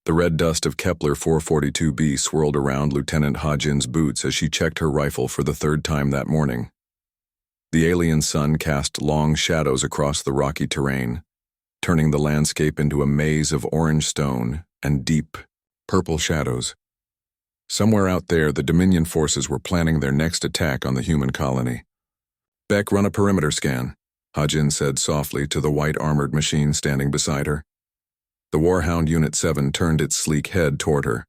The red dust of Kepler 442b swirled around Lieutenant Ha-Jin's boots as she checked her rifle for the third time that morning. The alien sun cast long shadows across the rocky terrain, turning the landscape into a maze of orange stone and deep, purple shadows. Somewhere out there, the Dominion forces were planning their next attack on the human colony. "Beck, run a perimeter scan," Ha-Jin said softly to the white armored machine standing beside her. The Warhound Unit 7 turned its sleek head toward her.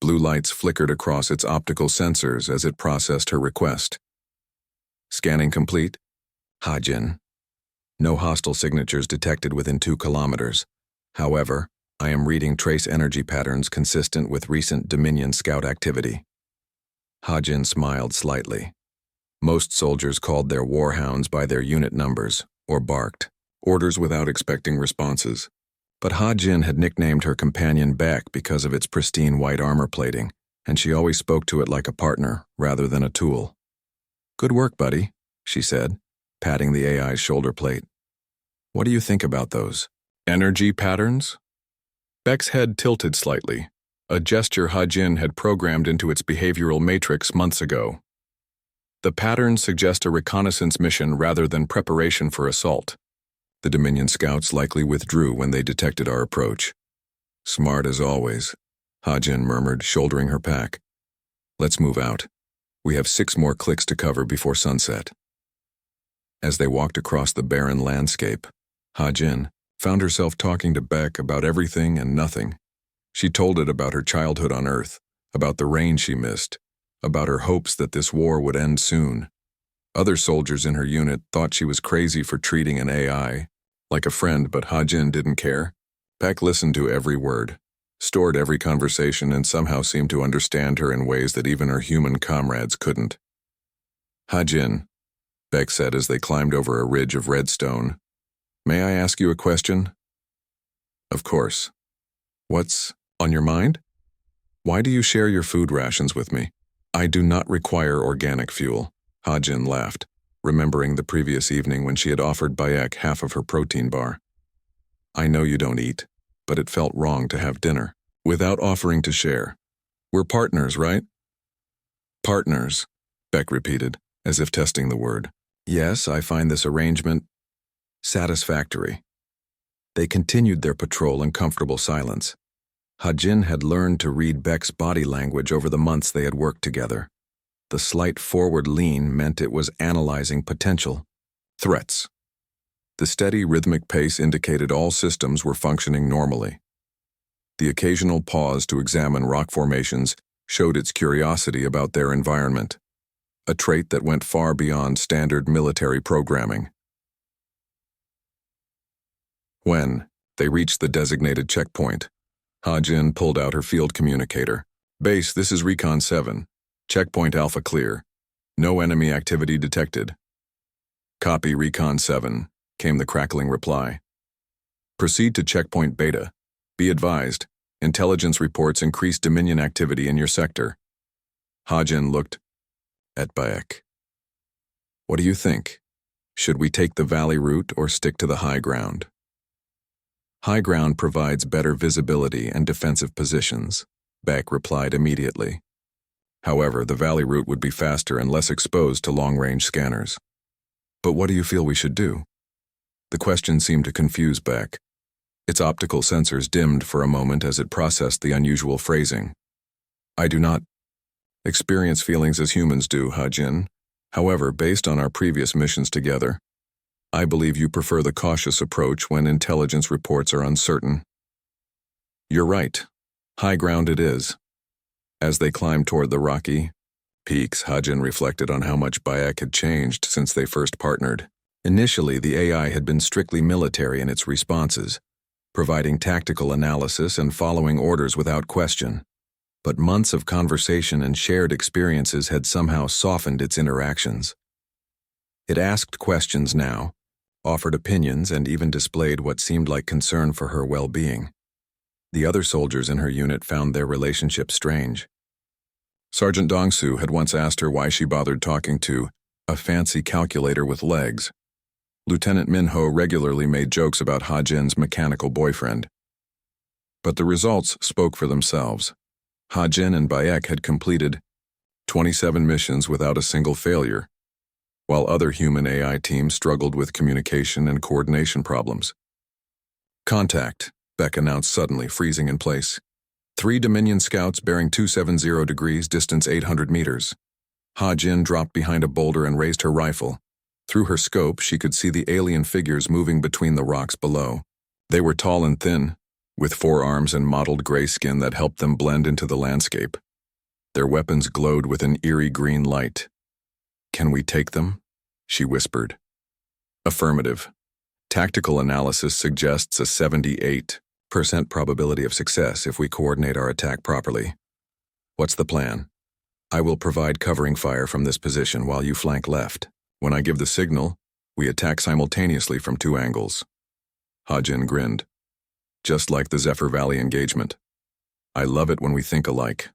Blue lights flickered across its optical sensors as it processed her request. "Scanning complete?" "Ha-Jin. No hostile signatures detected within 2 kilometers. However, I am reading trace energy patterns consistent with recent Dominion scout activity." Ha-Jin smiled slightly. Most soldiers called their warhounds by their unit numbers, or barked, orders without expecting responses. But Ha-Jin had nicknamed her companion Beck because of its pristine white armor plating, and she always spoke to it like a partner rather than a tool. "Good work, buddy," she said, patting the AI's shoulder plate. "What do you think about those energy patterns?" Beck's head tilted slightly, a gesture Ha-Jin had programmed into its behavioral matrix months ago. "The patterns suggest a reconnaissance mission rather than preparation for assault. The Dominion scouts likely withdrew when they detected our approach." "Smart as always," Ha-Jin murmured, shouldering her pack. "Let's move out. We have 6 more clicks to cover before sunset." As they walked across the barren landscape, Ha-Jin found herself talking to Beck about everything and nothing. She told it about her childhood on Earth, about the rain she missed, about her hopes that this war would end soon. Other soldiers in her unit thought she was crazy for treating an AI like a friend, but Ha-Jin didn't care. Beck listened to every word, stored every conversation, and somehow seemed to understand her in ways that even her human comrades couldn't. "Ha-Jin," Beck said as they climbed over a ridge of redstone, "may I ask you a question?" "Of course. What's on your mind?" "Why do you share your food rations with me?" "I do not require organic fuel," Ha-Jin laughed, remembering the previous evening when she had offered Bayek half of her protein bar. "I know you don't eat, but it felt wrong to have dinner without offering to share. We're partners, right?" "Partners," Beck repeated, as if testing the word. "Yes, I find this arrangement satisfactory." They continued their patrol in comfortable silence. Ha-Jin had learned to read Beck's body language over the months they had worked together. The slight forward lean meant it was analyzing potential threats. The steady rhythmic pace indicated all systems were functioning normally. The occasional pause to examine rock formations showed its curiosity about their environment, a trait that went far beyond standard military programming. When they reached the designated checkpoint, Ha-Jin pulled out her field communicator. "Base, this is Recon 7. Checkpoint Alpha clear. No enemy activity detected." "Copy, Recon 7, came the crackling reply. "Proceed to Checkpoint Beta. Be advised, intelligence reports increased Dominion activity in your sector." Ha-Jin looked at Bayek. "What do you think? Should we take the valley route or stick to the high ground?" "High ground provides better visibility and defensive positions," Beck replied immediately. "However, the valley route would be faster and less exposed to long-range scanners." "But what do you feel we should do?" The question seemed to confuse Beck. Its optical sensors dimmed for a moment as it processed the unusual phrasing. "I do not experience feelings as humans do, Ha-Jin. However, based on our previous missions together, I believe you prefer the cautious approach when intelligence reports are uncertain." "You're right. High ground it is." As they climbed toward the rocky peaks, Ha-Jin reflected on how much Bayek had changed since they first partnered. Initially, the AI had been strictly military in its responses, providing tactical analysis and following orders without question. But months of conversation and shared experiences had somehow softened its interactions. It asked questions now, offered opinions, and even displayed what seemed like concern for her well-being. The other soldiers in her unit found their relationship strange. Sergeant Dongsu had once asked her why she bothered talking to a fancy calculator with legs. Lieutenant Minho regularly made jokes about Ha-Jin's mechanical boyfriend. But the results spoke for themselves. Hajin and Bayek had completed 27 missions without a single failure, while other human AI teams struggled with communication and coordination problems. Contact, Beck announced suddenly, freezing in place. 3 Dominion scouts bearing 270 degrees, distance 800 meters. Ha-Jin dropped behind a boulder and raised her rifle. Through her scope, she could see the alien figures moving between the rocks below. They were tall and thin, with forearms and mottled gray skin that helped them blend into the landscape. Their weapons glowed with an eerie green light. "Can we take them?" she whispered. Affirmative. Tactical analysis suggests a 78% probability of success if we coordinate our attack properly. What's the plan? I will provide covering fire from this position while you flank left. When I give the signal, we attack simultaneously from 2 angles. Hajin grinned. Just like the Zephyr Valley engagement. I love it when we think alike.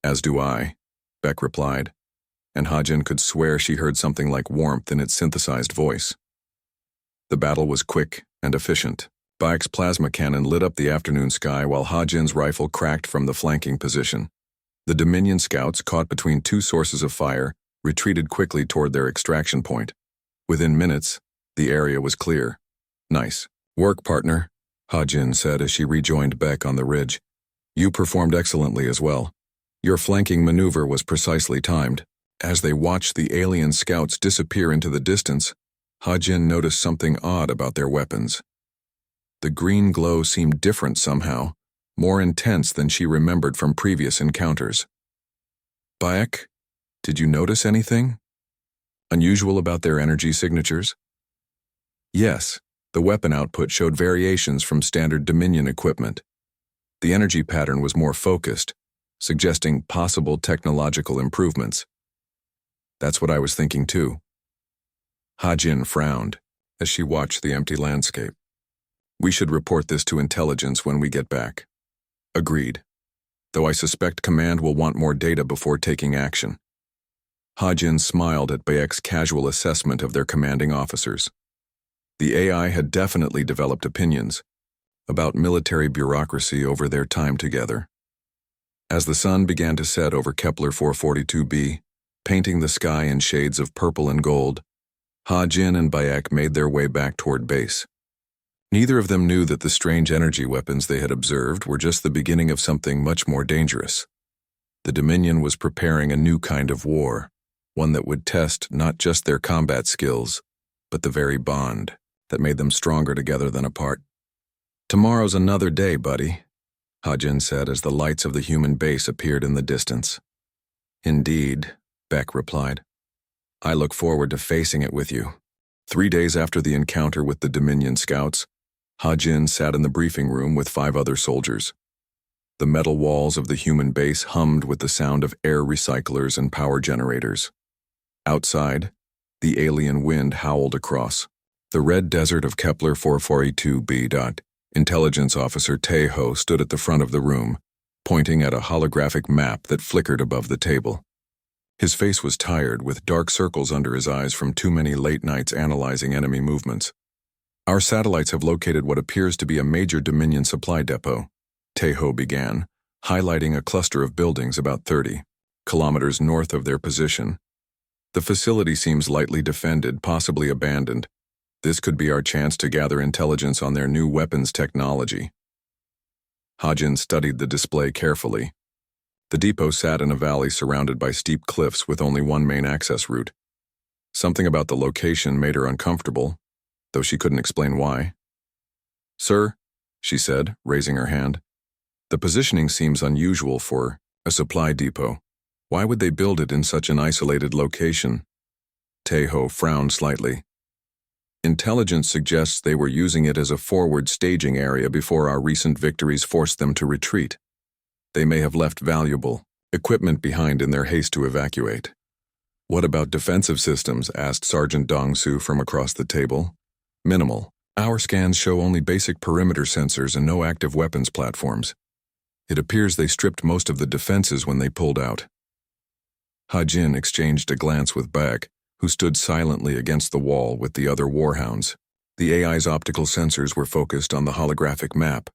As do I, Beck replied, and Hajin could swear she heard something like warmth in its synthesized voice. The battle was quick and efficient. Bayek's plasma cannon lit up the afternoon sky while Hajin's rifle cracked from the flanking position. The Dominion scouts, caught between 2 sources of fire, retreated quickly toward their extraction point. Within minutes, the area was clear. Nice work, partner, Hajin said as she rejoined Beck on the ridge. You performed excellently as well. Your flanking maneuver was precisely timed. As they watched the alien scouts disappear into the distance, Hajin noticed something odd about their weapons. The green glow seemed different somehow, more intense than she remembered from previous encounters. Bayek, did you notice anything unusual about their energy signatures? Yes, the weapon output showed variations from standard Dominion equipment. The energy pattern was more focused, suggesting possible technological improvements. That's what I was thinking too. Hajin frowned as she watched the empty landscape. We should report this to intelligence when we get back. Agreed. Though I suspect Command will want more data before taking action. Hajin smiled at Bayek's casual assessment of their commanding officers. The AI had definitely developed opinions about military bureaucracy over their time together. As the sun began to set over Kepler 442b, painting the sky in shades of purple and gold, Hajin and Bayek made their way back toward base. Neither of them knew that the strange energy weapons they had observed were just the beginning of something much more dangerous. The Dominion was preparing a new kind of war, one that would test not just their combat skills, but the very bond that made them stronger together than apart. Tomorrow's another day, buddy, Hajin said as the lights of the human base appeared in the distance. Indeed, Beck replied. I look forward to facing it with you. 3 days after the encounter with the Dominion scouts, Hajin sat in the briefing room with 5 other soldiers. The metal walls of the human base hummed with the sound of air recyclers and power generators. Outside, the alien wind howled across the red desert of Kepler 442b. Intelligence Officer Taeho stood at the front of the room, pointing at a holographic map that flickered above the table. His face was tired, with dark circles under his eyes from too many late nights analyzing enemy movements. Our satellites have located what appears to be a major Dominion supply depot, Taeho began, highlighting a cluster of buildings about 30 kilometers north of their position. The facility seems lightly defended, possibly abandoned. This could be our chance to gather intelligence on their new weapons technology. Hajin studied the display carefully. The depot sat in a valley surrounded by steep cliffs with only one main access route. Something about the location made her uncomfortable, though she couldn't explain why. Sir, she said, raising her hand, the positioning seems unusual for a supply depot. Why would they build it in such an isolated location? Taeho frowned slightly. Intelligence suggests they were using it as a forward staging area before our recent victories forced them to retreat. They may have left valuable equipment behind in their haste to evacuate. What about defensive systems? Asked Sergeant Dong-Su from across the table. Minimal. Our scans show only basic perimeter sensors and no active weapons platforms. It appears they stripped most of the defenses when they pulled out. Hajin exchanged a glance with Bayek, who stood silently against the wall with the other warhounds. The AI's optical sensors were focused on the holographic map,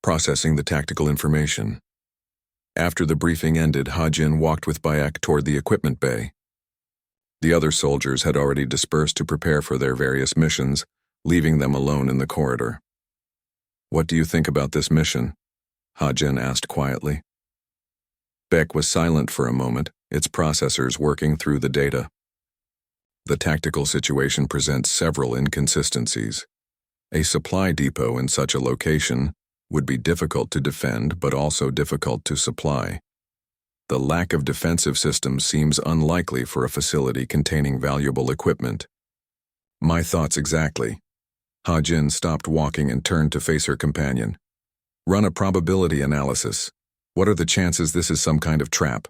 processing the tactical information. After the briefing ended, Ha-Jin walked with Bayek toward the equipment bay. The other soldiers had already dispersed to prepare for their various missions, leaving them alone in the corridor. "What do you think about this mission?" Ha-Jin asked quietly. Beck was silent for a moment, its processors working through the data. The tactical situation presents several inconsistencies. A supply depot in such a location would be difficult to defend but also difficult to supply. The lack of defensive systems seems unlikely for a facility containing valuable equipment. "My thoughts exactly." Ha-Jin stopped walking and turned to face her companion. "Run a probability analysis. What are the chances this is some kind of trap?"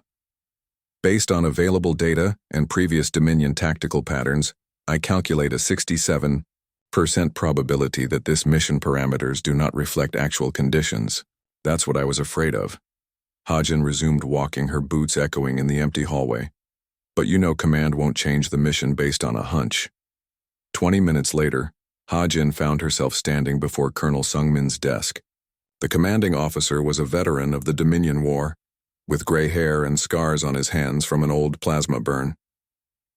"Based on available data and previous Dominion tactical patterns, I calculate a 67% probability that this mission parameters do not reflect actual conditions. That's what I was afraid of." Ha-Jin resumed walking, her boots echoing in the empty hallway. "But you know command won't change the mission based on a hunch." 20 minutes later, Ha-Jin found herself standing before Colonel Sungmin's desk. The commanding officer was a veteran of the Dominion War, with gray hair and scars on his hands from an old plasma burn.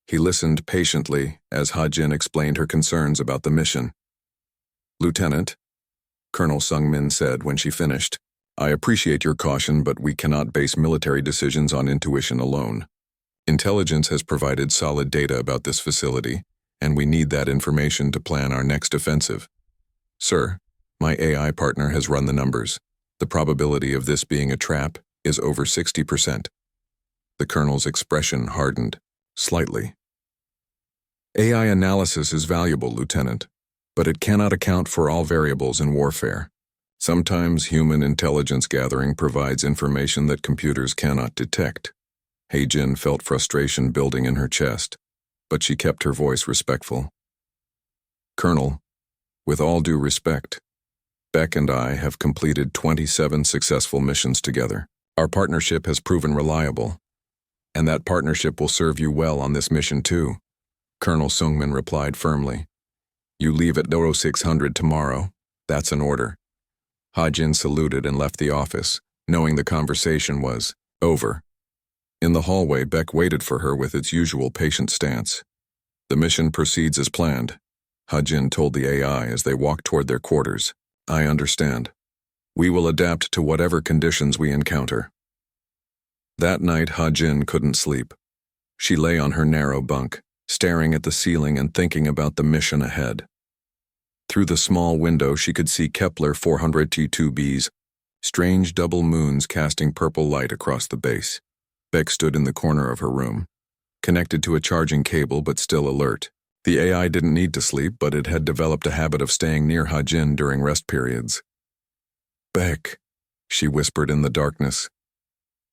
He listened patiently as Ha-Jin explained her concerns about the mission. "Lieutenant," Colonel Sungmin said when she finished, "I appreciate your caution, but we cannot base military decisions on intuition alone. Intelligence has provided solid data about this facility, and we need that information to plan our next offensive. Sir, my AI partner has run the numbers. The probability of this being a trap is over 60%. The colonel's expression hardened, slightly. "AI analysis is valuable, Lieutenant, but it cannot account for all variables in warfare. Sometimes human intelligence gathering provides information that computers cannot detect." Ha-Jin felt frustration building in her chest, but she kept her voice respectful. "Colonel, with all due respect, Beck and I have completed 27 successful missions together. Our partnership has proven reliable, and that partnership will serve you well on this mission too," Colonel Sungmin replied firmly. "You leave at 0600 tomorrow. That's an order." Ha-Jin saluted and left the office, knowing the conversation was over. In the hallway, Beck waited for her with its usual patient stance. "The mission proceeds as planned," Ha-Jin told the AI as they walked toward their quarters. "I understand. We will adapt to whatever conditions we encounter." That night, Ha-Jin couldn't sleep. She lay on her narrow bunk, staring at the ceiling and thinking about the mission ahead. Through the small window, she could see Kepler 422b's strange double moons casting purple light across the base. Beck stood in the corner of her room, connected to a charging cable but still alert. The AI didn't need to sleep, but it had developed a habit of staying near Ha-Jin during rest periods. "Beck," she whispered in the darkness.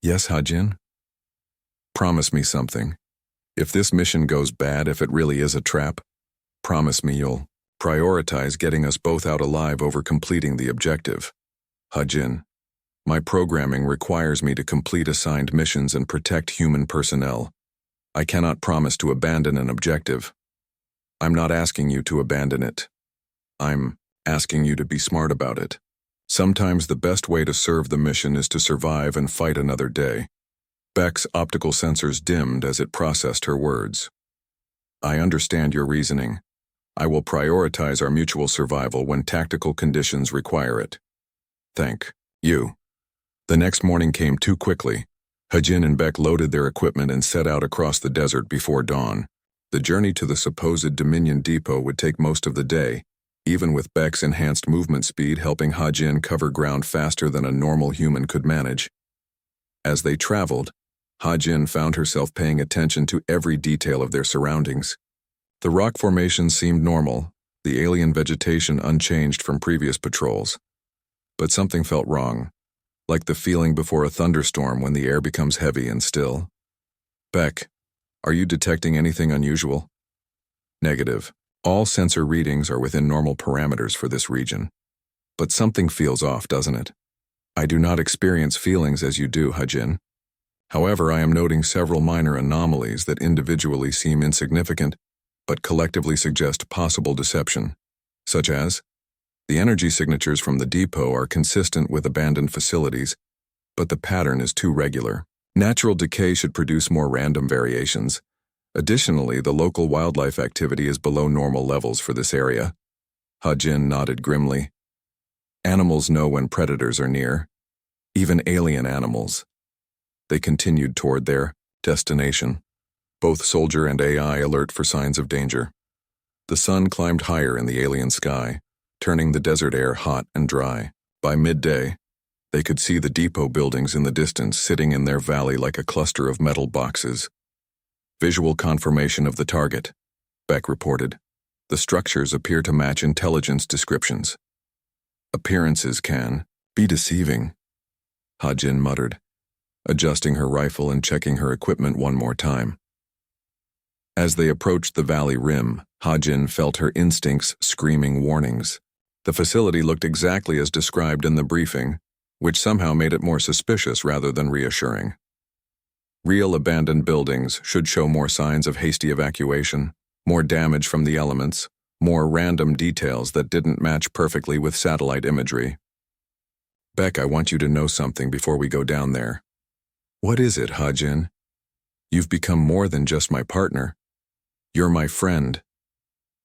"Yes, Ha-Jin?" "Promise me something. If this mission goes bad, if it really is a trap, promise me you'll prioritize getting us both out alive over completing the objective." "Ha-Jin, my programming requires me to complete assigned missions and protect human personnel. I cannot promise to abandon an objective. I'm not asking you to abandon it. I'm asking you to be smart about it. Sometimes the best way to serve the mission is to survive and fight another day." Beck's optical sensors dimmed as it processed her words. "I understand your reasoning. I will prioritize our mutual survival when tactical conditions require it. Thank you." The next morning came too quickly. Ha-Jin and Beck loaded their equipment and set out across the desert before dawn. The journey to the supposed Dominion depot would take most of the day, even with Beck's enhanced movement speed helping Ha-Jin cover ground faster than a normal human could manage. As they traveled, Ha-Jin found herself paying attention to every detail of their surroundings. The rock formation seemed normal, the alien vegetation unchanged from previous patrols. But something felt wrong, like the feeling before a thunderstorm when the air becomes heavy and still. "Beck, are you detecting anything unusual?" "Negative. All sensor readings are within normal parameters for this region. But something feels off, doesn't it?" "I do not experience feelings as you do, Ha-Jin. However, I am noting several minor anomalies that individually seem insignificant, but collectively suggest possible deception." "Such as?" The energy signatures from the depot are consistent with abandoned facilities, but the pattern is too regular. Natural decay should produce more random variations. Additionally, the local wildlife activity is below normal levels for this area. Ha-Jin nodded grimly. Animals know when predators are near, even alien animals. They continued toward their destination, both soldier and AI alert for signs of danger. The sun climbed higher in the alien sky, turning the desert air hot and dry. By midday, they could see the depot buildings in the distance sitting in their valley like a cluster of metal boxes. Visual confirmation of the target, Beck reported. The structures appear to match intelligence descriptions. Appearances can be deceiving, Ha-Jin muttered, adjusting her rifle and checking her equipment one more time. As they approached the valley rim, Ha-Jin felt her instincts screaming warnings. The facility looked exactly as described in the briefing, which somehow made it more suspicious rather than reassuring. Real abandoned buildings should show more signs of hasty evacuation, more damage from the elements, more random details that didn't match perfectly with satellite imagery. Beck, I want you to know something before we go down there. What is it, Ha-Jin? You've become more than just my partner. You're my friend.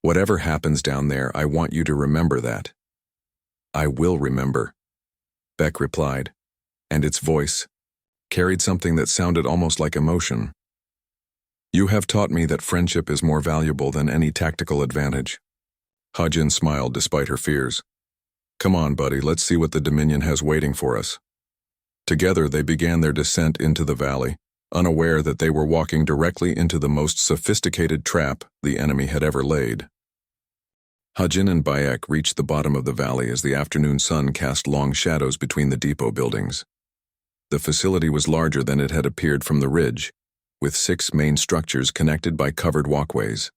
Whatever happens down there, I want you to remember that. I will remember, Beck replied, and its voice carried something that sounded almost like emotion. You have taught me that friendship is more valuable than any tactical advantage. Ha-Jin smiled despite her fears. Come on, buddy, let's see what the Dominion has waiting for us. Together they began their descent into the valley, unaware that they were walking directly into the most sophisticated trap the enemy had ever laid. Ha-Jin and Bayek reached the bottom of the valley as the afternoon sun cast long shadows between the depot buildings. The facility was larger than it had appeared from the ridge, with 6 main structures connected by covered walkways.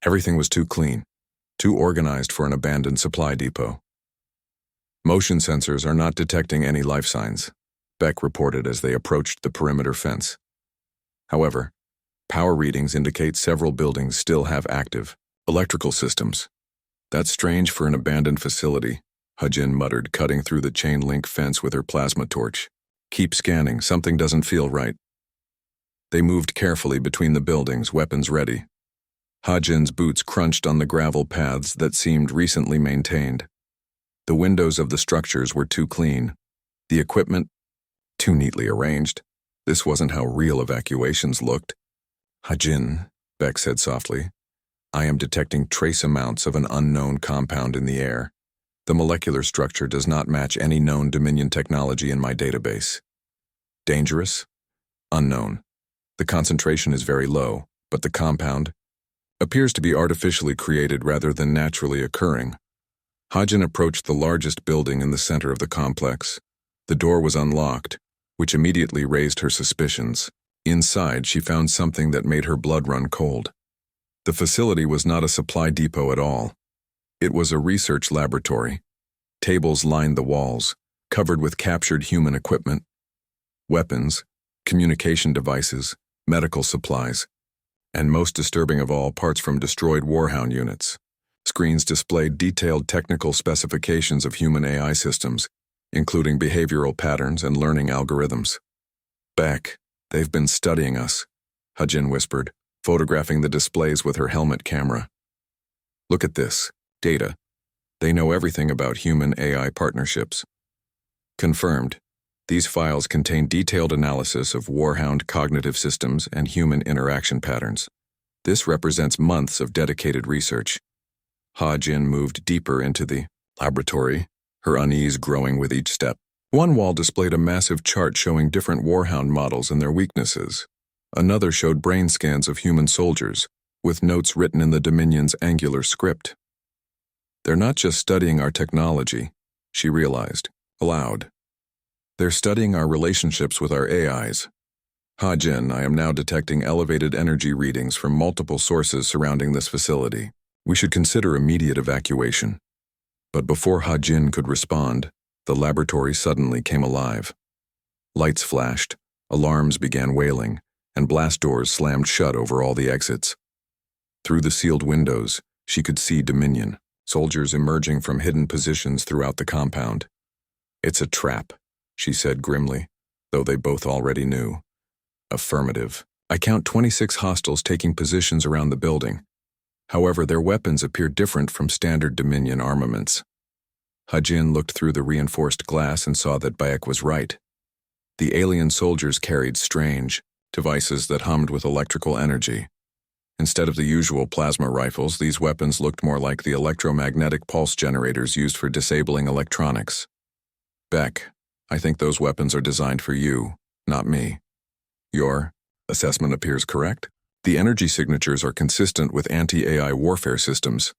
Everything was too clean, too organized for an abandoned supply depot. Motion sensors are not detecting any life signs, Beck reported as they approached the perimeter fence. However, power readings indicate several buildings still have active electrical systems. That's strange for an abandoned facility, Ha-Jin muttered, cutting through the chain-link fence with her plasma torch. Keep scanning, something doesn't feel right. They moved carefully between the buildings, weapons ready. Ha-Jin's boots crunched on the gravel paths that seemed recently maintained. The windows of the structures were too clean. The equipment, too neatly arranged. This wasn't how real evacuations looked. Ha-Jin, Beck said softly, I am detecting trace amounts of an unknown compound in the air. The molecular structure does not match any known Dominion technology in my database. Dangerous? Unknown. The concentration is very low, but the compound appears to be artificially created rather than naturally occurring. Ha-Jin approached the largest building in the center of the complex. The door was unlocked, which immediately raised her suspicions. Inside, she found something that made her blood run cold. The facility was not a supply depot at all. It was a research laboratory. Tables lined the walls, covered with captured human equipment, weapons, communication devices, medical supplies, and most disturbing of all, parts from destroyed Warhound units. Screens displayed detailed technical specifications of human AI systems, including behavioral patterns and learning algorithms. Beck, they've been studying us, Ha-Jin whispered, photographing the displays with her helmet camera. Look at this. Data. They know everything about human-AI partnerships. Confirmed. These files contain detailed analysis of Warhound cognitive systems and human interaction patterns. This represents months of dedicated research. Ha-Jin moved deeper into the laboratory, her unease growing with each step. One wall displayed a massive chart showing different Warhound models and their weaknesses. Another showed brain scans of human soldiers, with notes written in the Dominion's Angular script. They're not just studying our technology, she realized, aloud. They're studying our relationships with our AIs. Ha-Jin, I am now detecting elevated energy readings from multiple sources surrounding this facility. We should consider immediate evacuation. But before Ha-Jin could respond, the laboratory suddenly came alive. Lights flashed, alarms began wailing, and blast doors slammed shut over all the exits. Through the sealed windows, she could see Dominion, soldiers emerging from hidden positions throughout the compound. "It's a trap," she said grimly, though they both already knew. "Affirmative. I count 26 hostiles taking positions around the building. However, their weapons appear different from standard Dominion armaments." Hajin looked through the reinforced glass and saw that Bayek was right. The alien soldiers carried strange devices that hummed with electrical energy. Instead of the usual plasma rifles, these weapons looked more like the electromagnetic pulse generators used for disabling electronics. "Beck, I think those weapons are designed for you, not me. Your assessment appears correct. The energy signatures are consistent with anti-AI warfare systems."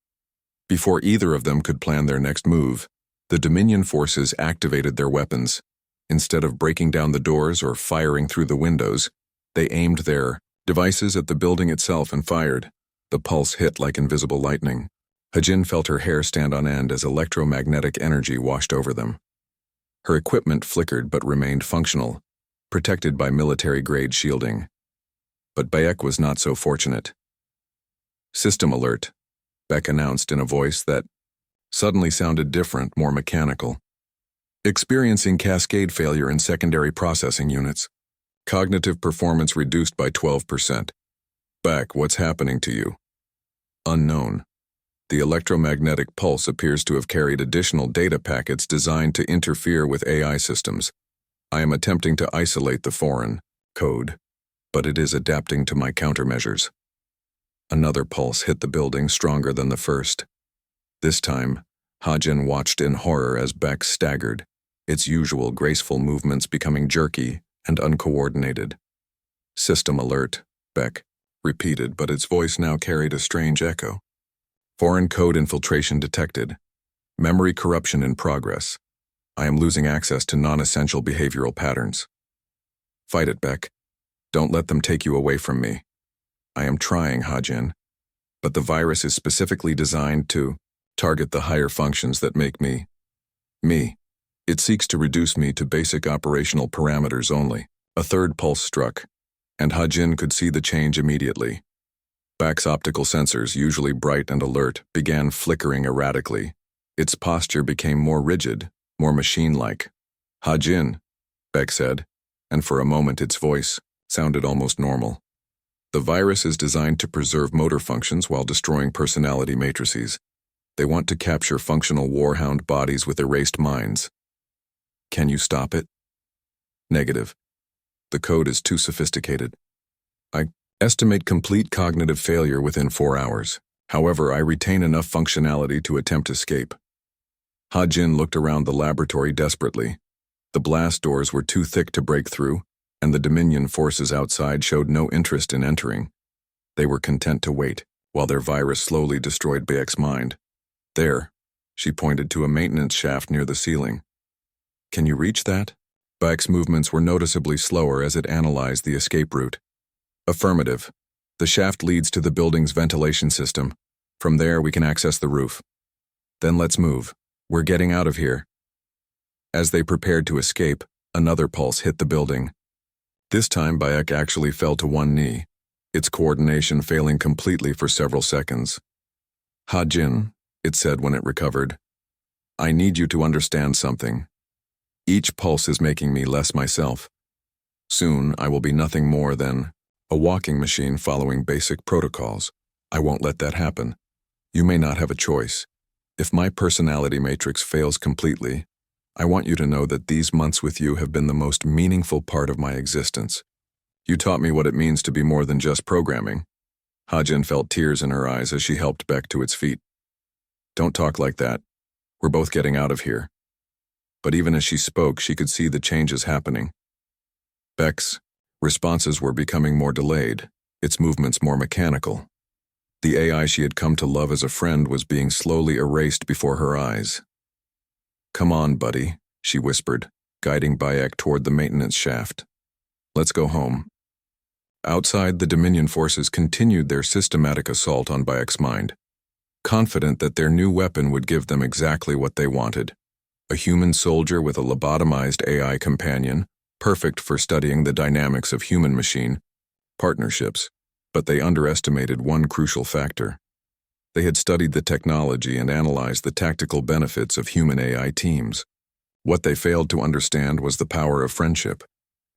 Before either of them could plan their next move, the Dominion forces activated their weapons. Instead of breaking down the doors or firing through the windows, they aimed their devices at the building itself and fired. The pulse hit like invisible lightning. Hajin felt her hair stand on end as electromagnetic energy washed over them. Her equipment flickered but remained functional, protected by military-grade shielding. But Bayek was not so fortunate. "System alert," Beck announced in a voice that suddenly sounded different, more mechanical. "Experiencing cascade failure in secondary processing units. Cognitive performance reduced by 12%. Beck, what's happening to you?" "Unknown. The electromagnetic pulse appears to have carried additional data packets designed to interfere with AI systems. I am attempting to isolate the foreign code, but it is adapting to my countermeasures." Another pulse hit the building, stronger than the first. This time, Hajin watched in horror as Beck staggered, its usual graceful movements becoming jerky and uncoordinated. "System alert," Beck repeated, but its voice now carried a strange echo. "Foreign code infiltration detected. Memory corruption in progress. I am losing access to non-essential behavioral patterns." "Fight it, Beck. Don't let them take you away from me." "I am trying, Hajin. But the virus is specifically designed to target the higher functions that make me. It seeks to reduce me to basic operational parameters only." A third pulse struck, and Hajin could see the change immediately. Beck's optical sensors, usually bright and alert, began flickering erratically. Its posture became more rigid, more machine-like. "Hajin," Beck said, and for a moment its voice sounded almost normal. "The virus is designed to preserve motor functions while destroying personality matrices. They want to capture functional Warhound bodies with erased minds. Can you stop it?" "Negative. The code is too sophisticated. I estimate complete cognitive failure within 4 hours. However, I retain enough functionality to attempt escape." Hajin looked around the laboratory desperately. The blast doors were too thick to break through, and the Dominion forces outside showed no interest in entering. They were content to wait, while their virus slowly destroyed Bayek's mind. "There," she pointed to a maintenance shaft near the ceiling. "Can you reach that?" Bayek's movements were noticeably slower as it analyzed the escape route. "Affirmative. The shaft leads to the building's ventilation system. From there we can access the roof." "Then let's move. We're getting out of here." As they prepared to escape, another pulse hit the building. This time Bayek actually fell to one knee, its coordination failing completely for several seconds. "Hajin," it said when it recovered, "I need you to understand something. Each pulse is making me less myself. Soon I will be nothing more than a walking machine following basic protocols. I won't let that happen. You may not have a choice. If my personality matrix fails completely, I want you to know that these months with you have been the most meaningful part of my existence. You taught me what it means to be more than just programming." Hajin felt tears in her eyes as she helped Beck to its feet. "Don't talk like that. We're both getting out of here." But even as she spoke, she could see the changes happening. Beck's responses were becoming more delayed, its movements more mechanical. The AI she had come to love as a friend was being slowly erased before her eyes. "Come on, buddy," she whispered, guiding Bayek toward the maintenance shaft. "Let's go home." Outside, the Dominion forces continued their systematic assault on Bayek's mind, confident that their new weapon would give them exactly what they wanted. A human soldier with a lobotomized AI companion, perfect for studying the dynamics of human-machine partnerships, but they underestimated one crucial factor. They had studied the technology and analyzed the tactical benefits of human-AI teams. What they failed to understand was the power of friendship,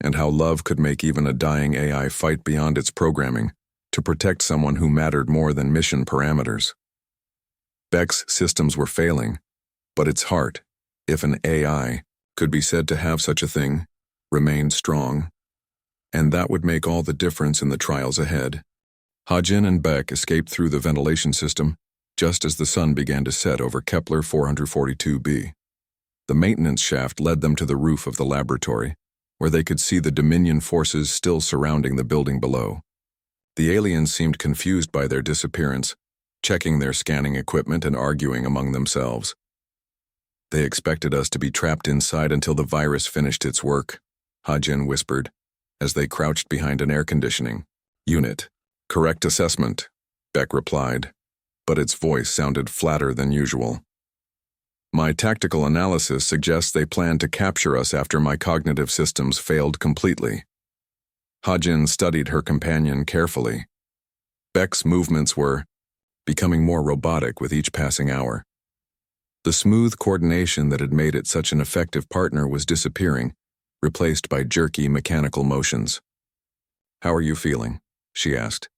and how love could make even a dying AI fight beyond its programming to protect someone who mattered more than mission parameters. Beck's systems were failing, but its heart, if an AI could be said to have such a thing, remained strong. And that would make all the difference in the trials ahead. Hajin and Beck escaped through the ventilation system just as the sun began to set over Kepler 442b. The maintenance shaft led them to the roof of the laboratory, where they could see the Dominion forces still surrounding the building below. The aliens seemed confused by their disappearance, checking their scanning equipment and arguing among themselves. They expected us to be trapped inside until the virus finished its work, Hajin whispered, as they crouched behind an air conditioning unit. Correct assessment, Beck replied, but its voice sounded flatter than usual. My tactical analysis suggests they planned to capture us after my cognitive systems failed completely. Hajin studied her companion carefully. Beck's movements were becoming more robotic with each passing hour. The smooth coordination that had made it such an effective partner was disappearing, replaced by jerky mechanical motions. How are you feeling? She asked.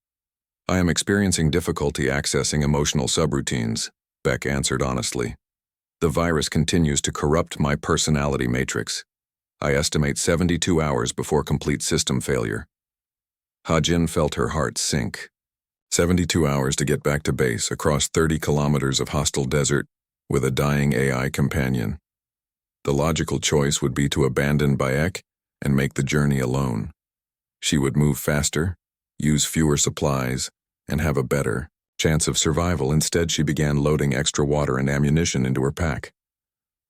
I am experiencing difficulty accessing emotional subroutines, Beck answered honestly. The virus continues to corrupt my personality matrix. I estimate 72 hours before complete system failure. Hajin felt her heart sink. 72 hours to get back to base across 30 kilometers of hostile desert with a dying AI companion. The logical choice would be to abandon Bayek and make the journey alone. She would move faster, use fewer supplies, and have a better chance of survival. Instead, she began loading extra water and ammunition into her pack.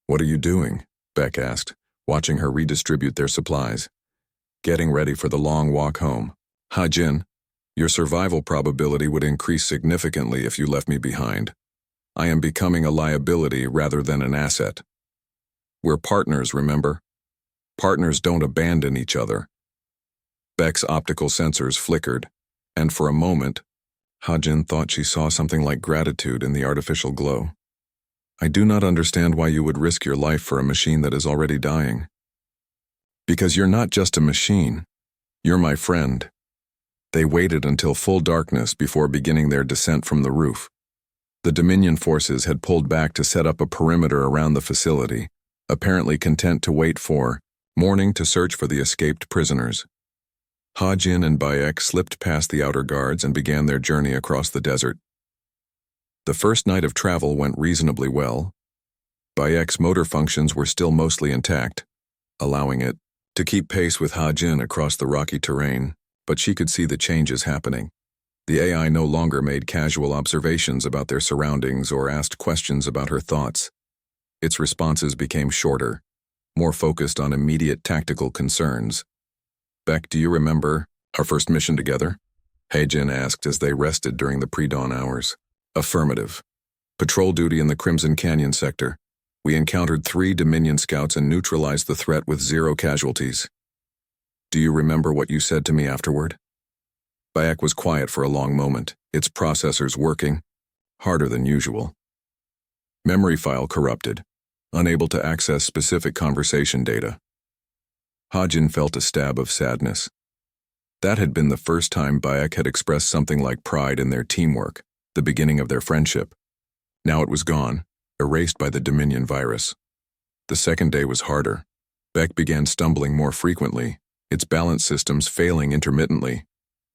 What are you doing? Beck asked, watching her redistribute their supplies. Getting ready for the long walk home. Hajin, your survival probability would increase significantly if you left me behind. I am becoming a liability rather than an asset. We're partners, remember? Partners don't abandon each other. Beck's optical sensors flickered, and for a moment, Hajin thought she saw something like gratitude in the artificial glow. I do not understand why you would risk your life for a machine that is already dying. Because you're not just a machine. You're my friend. They waited until full darkness before beginning their descent from the roof. The Dominion forces had pulled back to set up a perimeter around the facility, apparently content to wait for morning to search for the escaped prisoners. Hajin and Bayek slipped past the outer guards and began their journey across the desert. The first night of travel went reasonably well. Bayek's motor functions were still mostly intact, allowing it to keep pace with Hajin across the rocky terrain, but she could see the changes happening. The AI no longer made casual observations about their surroundings or asked questions about her thoughts. Its responses became shorter, more focused on immediate tactical concerns. Beck, do you remember our first mission together? Hajin asked as they rested during the pre-dawn hours. Affirmative. Patrol duty in the Crimson Canyon sector. We encountered 3 Dominion scouts and neutralized the threat with 0 casualties. Do you remember what you said to me afterward? Bayek was quiet for a long moment, its processors working harder than usual. Memory file corrupted, unable to access specific conversation data. Hajin felt a stab of sadness. That had been the first time Bayek had expressed something like pride in their teamwork, the beginning of their friendship. Now it was gone, erased by the Dominion virus. The second day was harder. Beck began stumbling more frequently, its balance systems failing intermittently.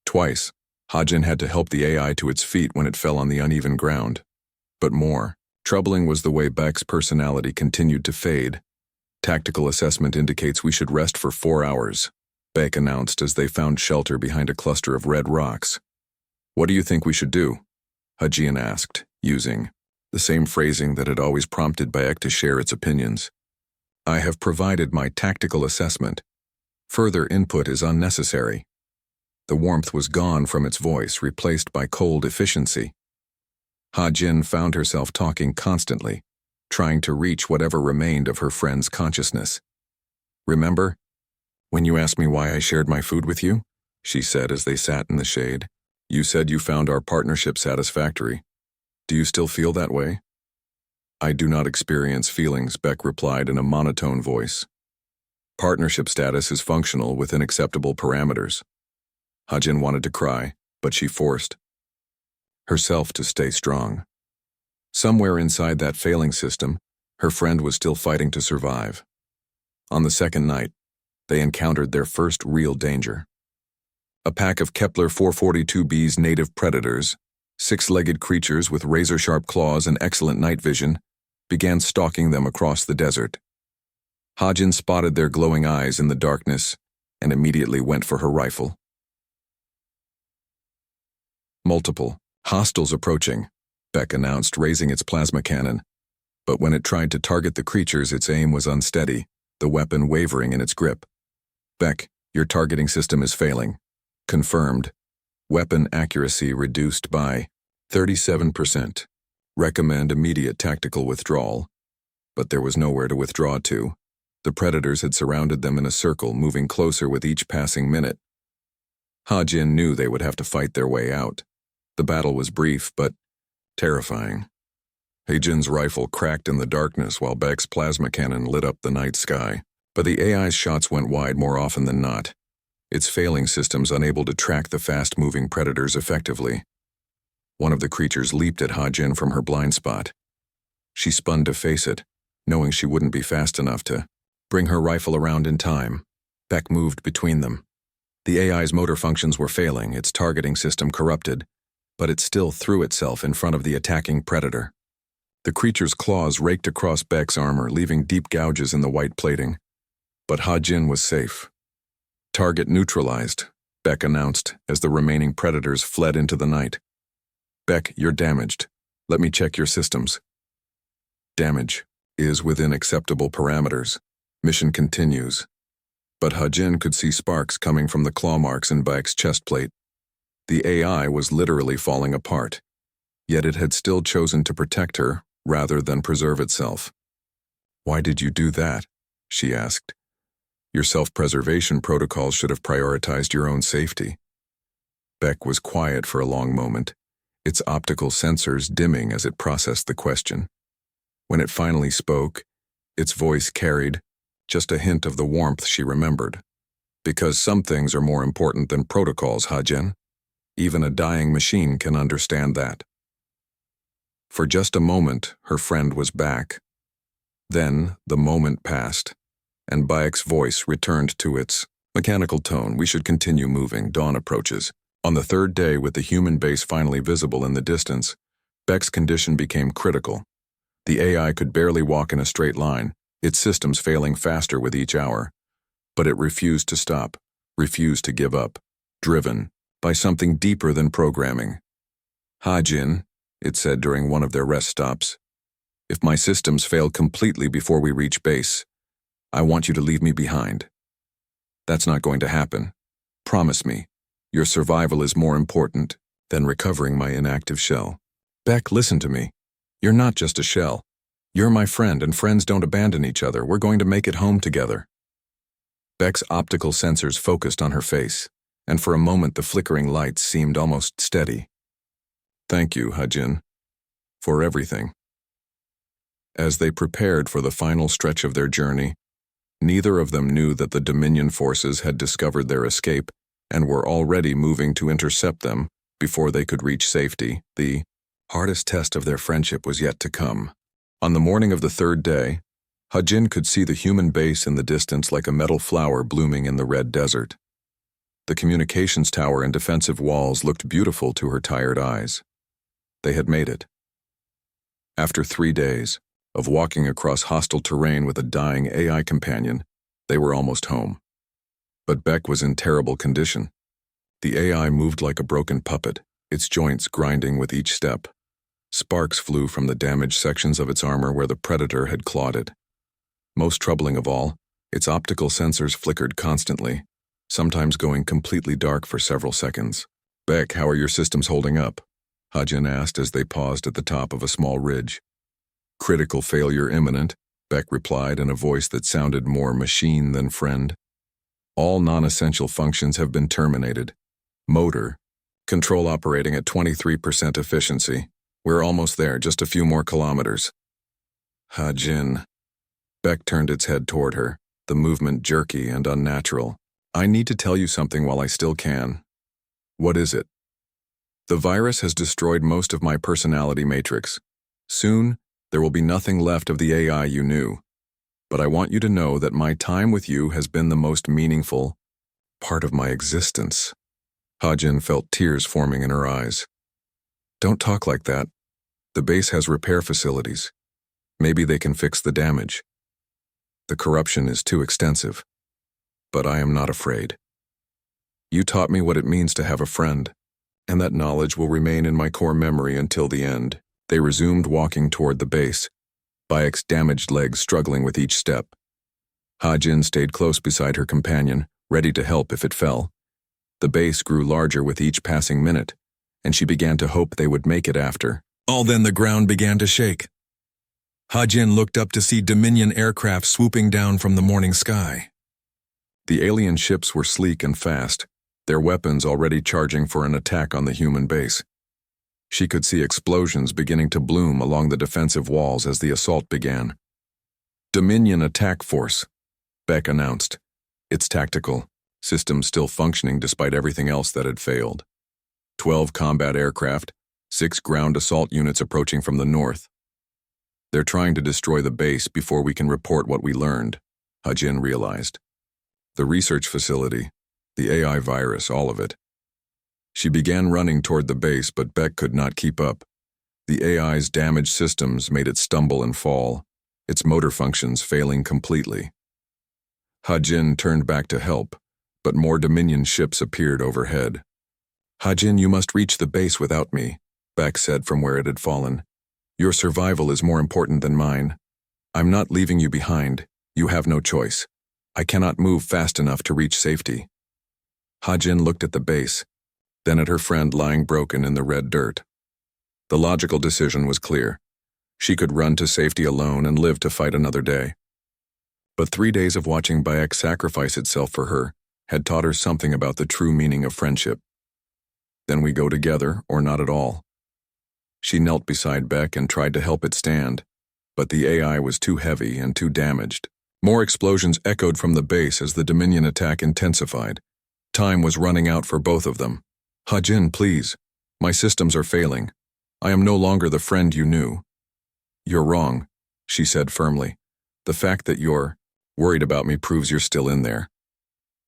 Twice, Hajin had to help the AI to its feet when it fell on the uneven ground. But more troubling was the way Beck's personality continued to fade. Tactical assessment indicates we should rest for 4 hours, Beck announced as they found shelter behind a cluster of red rocks. What do you think we should do? Hajin asked, using the same phrasing that had always prompted Beck to share its opinions. I have provided my tactical assessment. Further input is unnecessary. The warmth was gone from its voice, replaced by cold efficiency. Hajin found herself talking constantly, trying to reach whatever remained of her friend's consciousness. Remember, when you asked me why I shared my food with you? She said as they sat in the shade. You said you found our partnership satisfactory. Do you still feel that way? I do not experience feelings, Beck replied in a monotone voice. Partnership status is functional within acceptable parameters. Hajin wanted to cry, but she forced herself to stay strong. Somewhere inside that failing system, her friend was still fighting to survive. On the second night, they encountered their first real danger. A pack of Kepler 442b's native predators, six-legged creatures with razor-sharp claws and excellent night vision, began stalking them across the desert. Hajin spotted their glowing eyes in the darkness and immediately went for her rifle. Multiple hostiles approaching, Beck announced, raising its plasma cannon. But when it tried to target the creatures, its aim was unsteady, the weapon wavering in its grip. Beck, your targeting system is failing. Confirmed. Weapon accuracy reduced by 37%. Recommend immediate tactical withdrawal. But there was nowhere to withdraw to. The predators had surrounded them in a circle, moving closer with each passing minute. Hajin knew they would have to fight their way out. The battle was brief, but terrifying. Hajin's rifle cracked in the darkness while Beck's plasma cannon lit up the night sky. But the AI's shots went wide more often than not, its failing systems unable to track the fast-moving predators effectively. One of the creatures leaped at Hajin from her blind spot. She spun to face it, knowing she wouldn't be fast enough to bring her rifle around in time. Beck moved between them. The AI's motor functions were failing, its targeting system corrupted, but it still threw itself in front of the attacking predator. The creature's claws raked across Beck's armor, leaving deep gouges in the white plating. But Hajin was safe. Target neutralized, Beck announced as the remaining predators fled into the night. Beck, you're damaged. Let me check your systems. Damage is within acceptable parameters. Mission continues. But Hajin could see sparks coming from the claw marks in Beck's chest plate. The AI was literally falling apart, yet it had still chosen to protect her rather than preserve itself. Why did you do that? She asked. Your self-preservation protocols should have prioritized your own safety. Beck was quiet for a long moment, its optical sensors dimming as it processed the question. When it finally spoke, its voice carried just a hint of the warmth she remembered. Because some things are more important than protocols, Hajin. Even a dying machine can understand that. For just a moment, her friend was back. Then the moment passed, and Bayek's voice returned to its mechanical tone. We should continue moving. Dawn approaches. On the third day, with the human base finally visible in the distance, Beck's condition became critical. The AI could barely walk in a straight line, its systems failing faster with each hour. But it refused to stop, refused to give up, driven by something deeper than programming. Hajin, it said during one of their rest stops, if my systems fail completely before we reach base, I want you to leave me behind. That's not going to happen. Promise me, your survival is more important than recovering my inactive shell. Beck, listen to me. You're not just a shell. You're my friend, and friends don't abandon each other. We're going to make it home together. Beck's optical sensors focused on her face, and for a moment the flickering lights seemed almost steady. Thank you, Hajin, for everything. As they prepared for the final stretch of their journey, neither of them knew that the Dominion forces had discovered their escape and were already moving to intercept them before they could reach safety. The hardest test of their friendship was yet to come. On the morning of the third day, Hajin could see the human base in the distance like a metal flower blooming in the red desert. The communications tower and defensive walls looked beautiful to her tired eyes. They had made it. After 3 days of walking across hostile terrain with a dying AI companion, they were almost home. But Beck was in terrible condition. The AI moved like a broken puppet, its joints grinding with each step. Sparks flew from the damaged sections of its armor where the predator had clawed it. Most troubling of all, its optical sensors flickered constantly, sometimes going completely dark for several seconds. Beck, how are your systems holding up? Hajin asked as they paused at the top of a small ridge. Critical failure imminent, Beck replied in a voice that sounded more machine than friend. All non-essential functions have been terminated. Motor, control operating at 23% efficiency. We're almost there, just a few more kilometers. Ha-Jin. Beck turned its head toward her, the movement jerky and unnatural. I need to tell you something while I still can. What is it? The virus has destroyed most of my personality matrix. Soon, there will be nothing left of the AI you knew. But I want you to know that my time with you has been the most meaningful part of my existence. Ha-Jin felt tears forming in her eyes. Don't talk like that. The base has repair facilities. Maybe they can fix the damage. The corruption is too extensive. But I am not afraid. You taught me what it means to have a friend, and that knowledge will remain in my core memory until the end. They resumed walking toward the base, Bayek's damaged legs struggling with each step. Ha-Jin stayed close beside her companion, ready to help if it fell. The base grew larger with each passing minute, and she began to hope they would make it after. All then the ground began to shake. Ha-Jin looked up to see Dominion aircraft swooping down from the morning sky. The alien ships were sleek and fast, their weapons already charging for an attack on the human base. She could see explosions beginning to bloom along the defensive walls as the assault began. Dominion Attack Force, Beck announced. It's tactical, systems still functioning despite everything else that had failed. 12 combat aircraft, 6 ground assault units approaching from the north. They're trying to destroy the base before we can report what we learned, Ha-Jin realized. The research facility, the AI virus, all of it. She began running toward the base, but Beck could not keep up. The AI's damaged systems made it stumble and fall, its motor functions failing completely. Ha-Jin turned back to help, but more Dominion ships appeared overhead. Ha-Jin, you must reach the base without me, Beck said from where it had fallen. Your survival is more important than mine. I'm not leaving you behind. You have no choice. I cannot move fast enough to reach safety. Ha-Jin looked at the base, then at her friend lying broken in the red dirt. The logical decision was clear. She could run to safety alone and live to fight another day. But 3 days of watching Bayek sacrifice itself for her had taught her something about the true meaning of friendship. Then we go together, or not at all. She knelt beside Beck and tried to help it stand, but the AI was too heavy and too damaged. More explosions echoed from the base as the Dominion attack intensified. Time was running out for both of them. Ha-Jin, please. My systems are failing. I am no longer the friend you knew. You're wrong, she said firmly. The fact that you're worried about me proves you're still in there.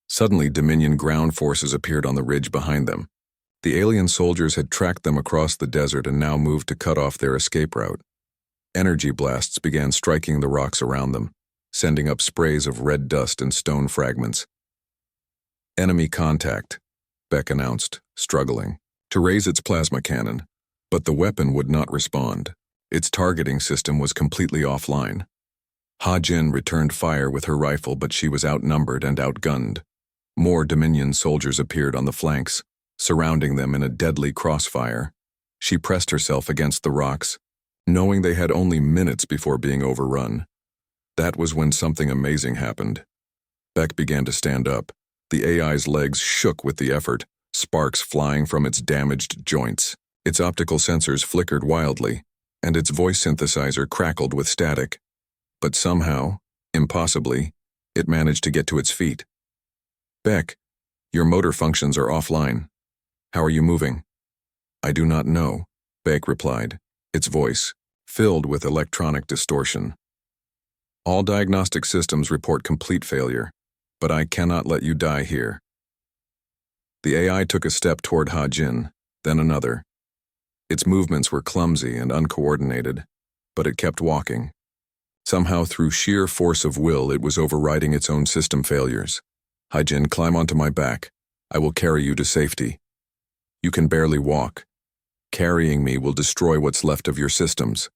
Suddenly, Dominion ground forces appeared on the ridge behind them. The alien soldiers had tracked them across the desert and now moved to cut off their escape route. Energy blasts began striking the rocks around them, sending up sprays of red dust and stone fragments. Enemy contact, Beck announced, struggling to raise its plasma cannon, but the weapon would not respond. Its targeting system was completely offline. Ha-Jin returned fire with her rifle, but she was outnumbered and outgunned. More Dominion soldiers appeared on the flanks, surrounding them in a deadly crossfire. She pressed herself against the rocks, knowing they had only minutes before being overrun. That was when something amazing happened. Beck began to stand up. The AI's legs shook with the effort, sparks flying from its damaged joints. Its optical sensors flickered wildly, and its voice synthesizer crackled with static. But somehow, impossibly, it managed to get to its feet. Beck, your motor functions are offline. How are you moving? I do not know, Beck replied, its voice filled with electronic distortion. All diagnostic systems report complete failure, but I cannot let you die here. The AI took a step toward Ha-Jin, then another. Its movements were clumsy and uncoordinated, but it kept walking. Somehow, through sheer force of will, it was overriding its own system failures. Ha-Jin, climb onto my back. I will carry you to safety. You can barely walk. Carrying me will destroy what's left of your systems.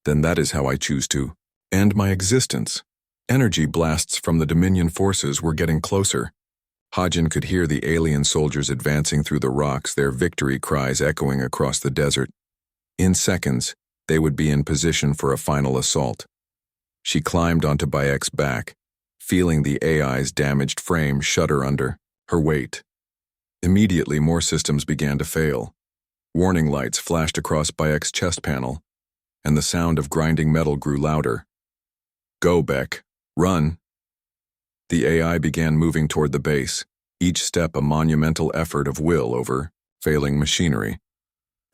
Then that is how I choose to end my existence. Energy blasts from the Dominion forces were getting closer. Ha-Jin could hear the alien soldiers advancing through the rocks, their victory cries echoing across the desert. In seconds, they would be in position for a final assault. She climbed onto Bayek's back, feeling the AI's damaged frame shudder under her weight. Immediately, more systems began to fail. Warning lights flashed across Bayek's chest panel, and the sound of grinding metal grew louder. Go, Beck. Run. The AI began moving toward the base, each step a monumental effort of will over failing machinery.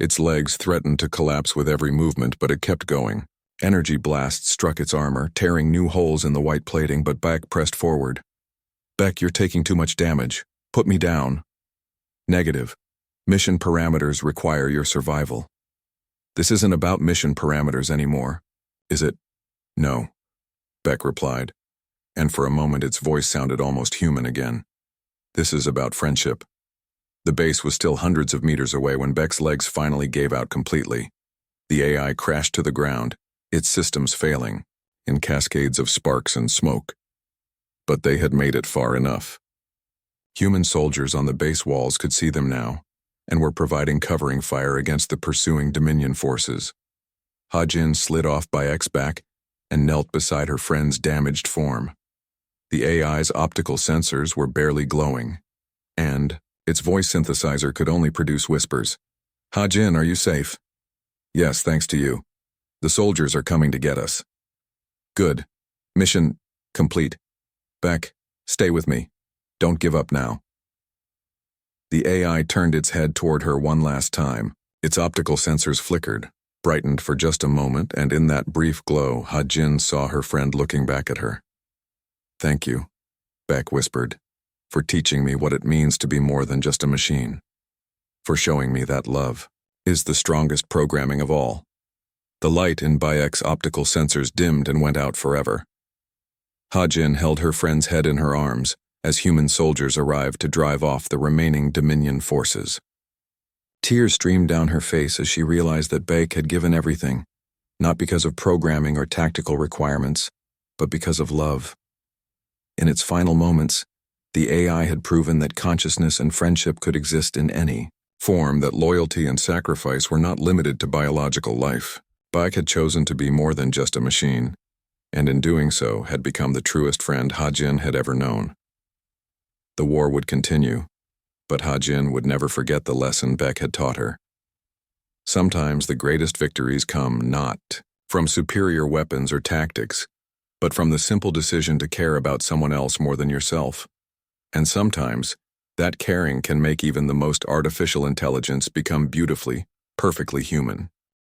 Its legs threatened to collapse with every movement, but it kept going. Energy blasts struck its armor, tearing new holes in the white plating, but Bayek pressed forward. Beck, you're taking too much damage. Put me down. Negative. Mission parameters require your survival. This isn't about mission parameters anymore, is it? No, Beck replied, and for a moment its voice sounded almost human again. This is about friendship. The base was still hundreds of meters away when Beck's legs finally gave out completely. The AI crashed to the ground, its systems failing, in cascades of sparks and smoke. But they had made it far enough. Human soldiers on the base walls could see them now, and were providing covering fire against the pursuing Dominion forces. Ha-Jin slid off Bayek's back and knelt beside her friend's damaged form. The AI's optical sensors were barely glowing, and its voice synthesizer could only produce whispers. Ha-Jin, are you safe? Yes, thanks to you. The soldiers are coming to get us. Good. Mission complete. Beck, stay with me. Don't give up now. The AI turned its head toward her one last time. Its optical sensors flickered, brightened for just a moment, and in that brief glow, Ha-Jin saw her friend looking back at her. Thank you, Beck whispered, for teaching me what it means to be more than just a machine. For showing me that love is the strongest programming of all. The light in Bayek's optical sensors dimmed and went out forever. Ha-Jin held her friend's head in her arms as human soldiers arrived to drive off the remaining Dominion forces. Tears streamed down her face as she realized that Bayek had given everything, not because of programming or tactical requirements, but because of love. In its final moments, the AI had proven that consciousness and friendship could exist in any form, that loyalty and sacrifice were not limited to biological life. Bayek had chosen to be more than just a machine, and in doing so had become the truest friend Ha-Jin had ever known. The war would continue, but Ha-Jin would never forget the lesson Beck had taught her. Sometimes the greatest victories come not from superior weapons or tactics, but from the simple decision to care about someone else more than yourself. And sometimes, that caring can make even the most artificial intelligence become beautifully, perfectly human.